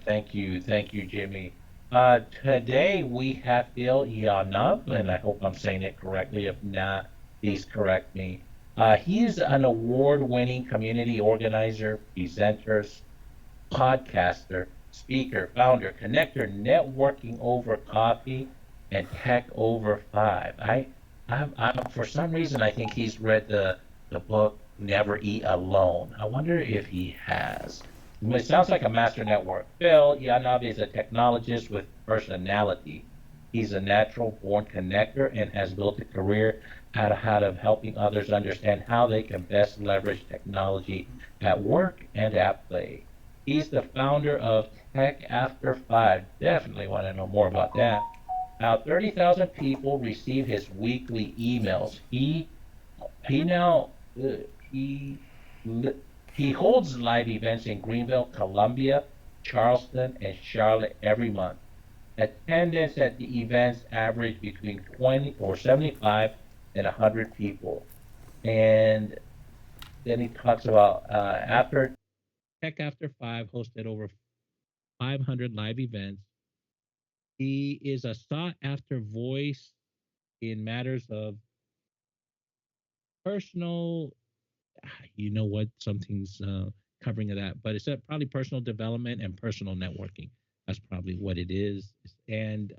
Thank you, Jimmy. Today we have Phil Yanov, and I hope I'm saying it correctly. If not, please correct me. He is an award-winning community organizer, presenter, podcaster, speaker, founder, connector, networking over coffee, and tech over five. For some reason, I think he's read the book Never Eat Alone. I wonder if he has. It sounds like a master network. Phil Yanov is a technologist with personality. He's a natural born connector and has built a career out of helping others understand how they can best leverage technology at work and at play. He's the founder of Tech After Five. Definitely want to know more about that. Now, 30,000 people receive his weekly emails. He now he he holds live events in Greenville, Columbia, Charleston, and Charlotte every month. Attendance at the events average between 20 or 75 and 100 people. And then he talks about after Tech After Five hosted over 500 live events. He is a sought after voice in matters of personal, you know what, something's covering of that, but it's probably personal development and personal networking. That's probably what it is. And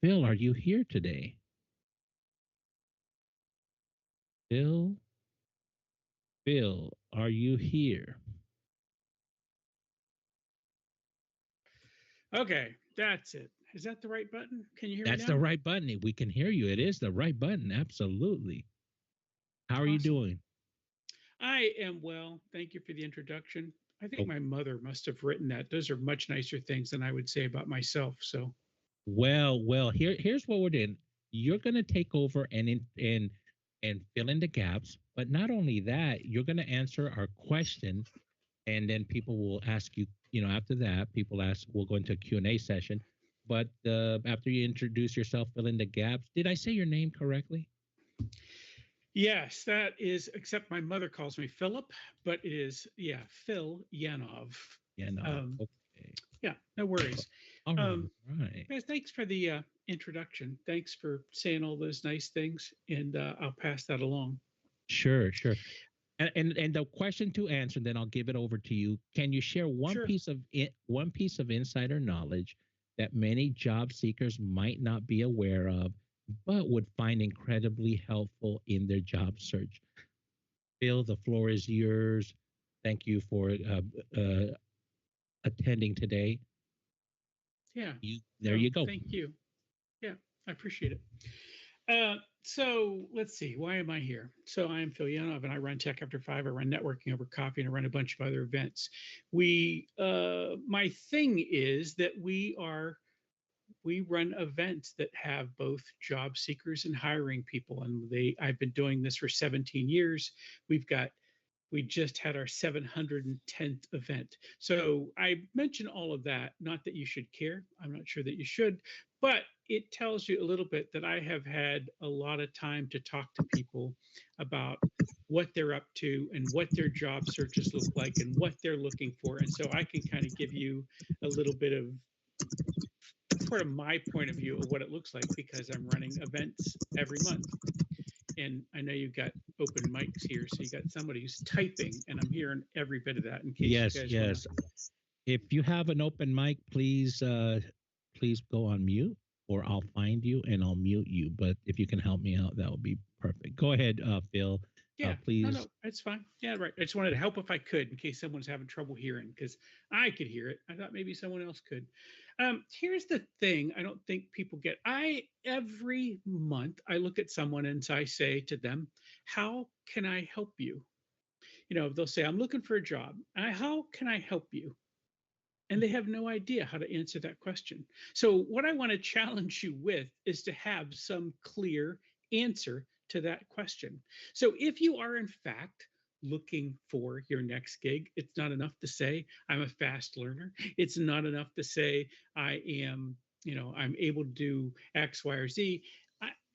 Phil, are you here today? Phil, Phil, are you here? Okay, that's it. Is that the right button? Can you hear me That's the now? right button. We can hear you. It is the right button. Absolutely. How are you Awesome. doing? I am well. Thank you for the introduction. I think Oh, my mother must have written that. Those are much nicer things than I would say about myself. So, well. Here's what we're doing. You're gonna take over and fill in the gaps. But not only that, you're gonna answer our question, and then people will ask you. You know, after that, people ask. We'll go into a Q&A session. But after you introduce yourself, fill in the gaps. Did I say your name correctly? yes, that is, except my mother calls me Philip, but it is, yeah, Phil Yanov. Yeah, no. Um, Okay. yeah, no worries. All Um, right. Guys, thanks for the introduction. Thanks for saying all those nice things, and I'll pass that along. Sure. And the question to answer, then I'll give it over to you. Can you share Sure. one piece of insider knowledge that many job seekers might not be aware of, but would find incredibly helpful in their job search? Phil, the floor is yours. Thank you for attending today. Yeah. There No, you go. thank you. Yeah, I appreciate it. So let's see. Why am I here? So I am Phil Yanov, and I run Tech After Five. I run networking over coffee, and I run a bunch of other events. My thing is that we run events that have both job seekers and hiring people, and I've been doing this for 17 years. We've got we just had our 710th event. So I mention all of that, not that you should care. I'm not sure that you should, but it tells you a little bit that I have had a lot of time to talk to people about what they're up to and what their job searches look like and what they're looking for. And so I can kind of give you a little bit of sort of my point of view of what it looks like because I'm running events every month. And I know you've got open mics here, so you got somebody who's typing, and I'm hearing every bit of that in case you Yes, guys want to. yes. If you have an open mic, please go on mute, or I'll find you and I'll mute you. But if you can help me out, that would be perfect. Go ahead, Phil. Yeah, no, Please. no, it's fine. Yeah, right. I just wanted to help if I could in case someone's having trouble hearing because I could hear it. I thought maybe someone else could. Here's the thing I don't think people get. Every month, I look at someone and I say to them, how can I help you? They'll say, I'm looking for a job. How can I help you? And they have no idea how to answer that question. So, what I want to challenge you with is to have some clear answer to that question. So, if you are in fact looking for your next gig, it's not enough to say, I'm a fast learner. It's not enough to say, I'm able to do X, Y, or Z.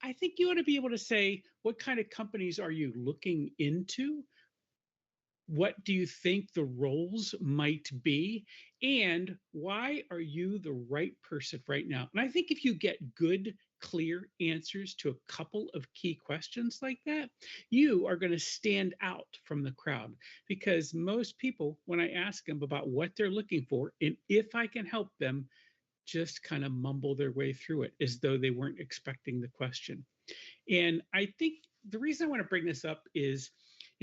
I think you ought to be able to say, what kind of companies are you looking into? What do you think the roles might be? And why are you the right person right now? And I think if you get good, clear answers to a couple of key questions like that, you are going to stand out from the crowd, because most people, when I ask them about what they're looking for and if I can help them, just kind of mumble their way through it as though they weren't expecting the question. And I think the reason I want to bring this up is,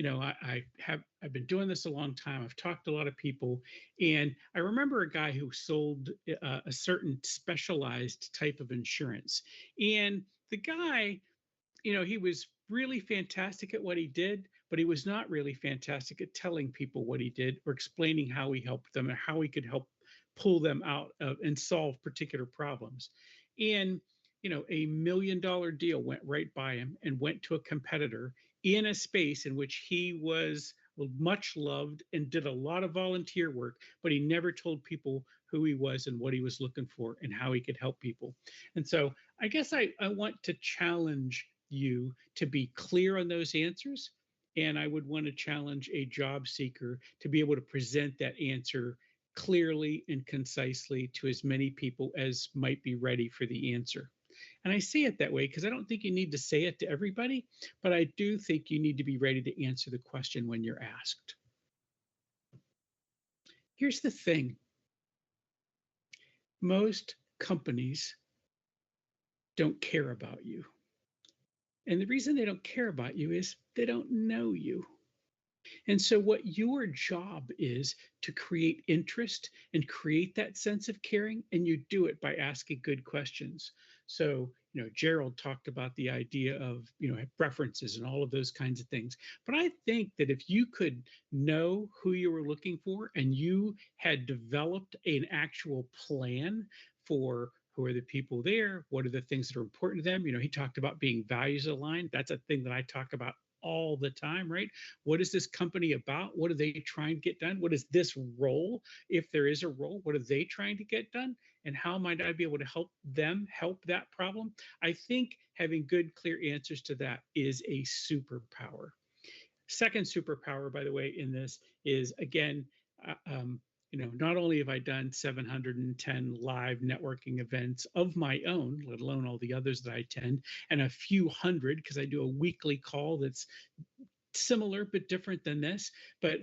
I've been doing this a long time. I've talked to a lot of people, and I remember a guy who sold a certain specialized type of insurance. And the guy, he was really fantastic at what he did, but he was not really fantastic at telling people what he did or explaining how he helped them and how he could help pull them out of and solve particular problems. And $1 million deal went right by him and went to a competitor in a space in which he was much loved and did a lot of volunteer work, but he never told people who he was and what he was looking for and how he could help people. And so I guess I want to challenge you to be clear on those answers. And I would want to challenge a job seeker to be able to present that answer clearly and concisely to as many people as might be ready for the answer. And I say it that way because I don't think you need to say it to everybody, but I do think you need to be ready to answer the question when you're asked. Here's the thing: most companies don't care about you. And the reason they don't care about you is they don't know you. And so, what your job is to create interest and create that sense of caring, and you do it by asking good questions. So, Gerald talked about the idea of, preferences and all of those kinds of things. But I think that if you could know who you were looking for and you had developed an actual plan for who are the people there, what are the things that are important to them. He talked about being values aligned. That's a thing that I talk about all the time, right? What is this company about? What are they trying to get done? What is this role? If there is a role, what are they trying to get done? And how might I be able to help them help that problem? I think having good, clear answers to that is a superpower. Second superpower, by the way, in this is, again, not only have I done 710 live networking events of my own, let alone all the others that I attend, and a few hundred because I do a weekly call that's similar but different than this. But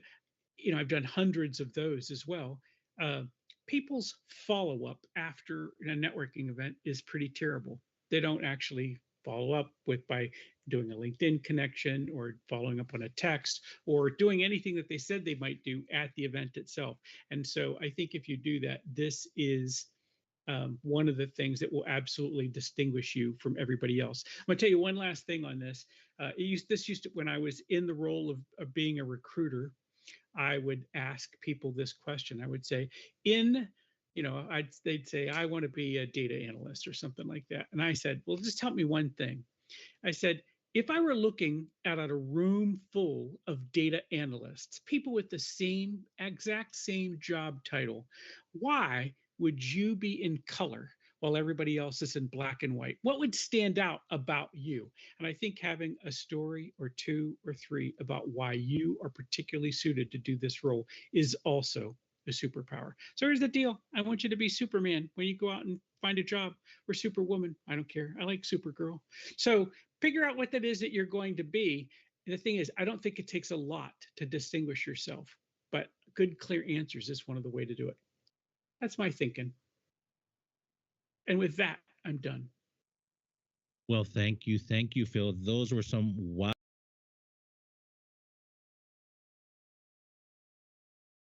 I've done hundreds of those as well. Uh, People's follow up after a networking event is pretty terrible. They don't actually follow up with by doing a LinkedIn connection or following up on a text or doing anything that they said they might do at the event itself. And so I think if you do that, this is one of the things that will absolutely distinguish you from everybody else. I'm going to tell you one last thing on this. This used to, when I was in the role of being a recruiter, I would ask people this question. I would say, they'd say, I want to be a data analyst or something like that. And I said, well, just tell me one thing. I said, if I were looking at a room full of data analysts, people with the exact same job title, why would you be in color while everybody else is in black and white? What would stand out about you? And I think having a story or two or three about why you are particularly suited to do this role is also a superpower. So here's the deal: I want you to be Superman when you go out and find a job, or Superwoman. I don't care. I like Supergirl. So figure out what that is that you're going to be. And the thing is, I don't think it takes a lot to distinguish yourself, but good, clear answers is one of the way to do it. That's my thinking. And with that, I'm done. Well, thank you, Phil. Those were some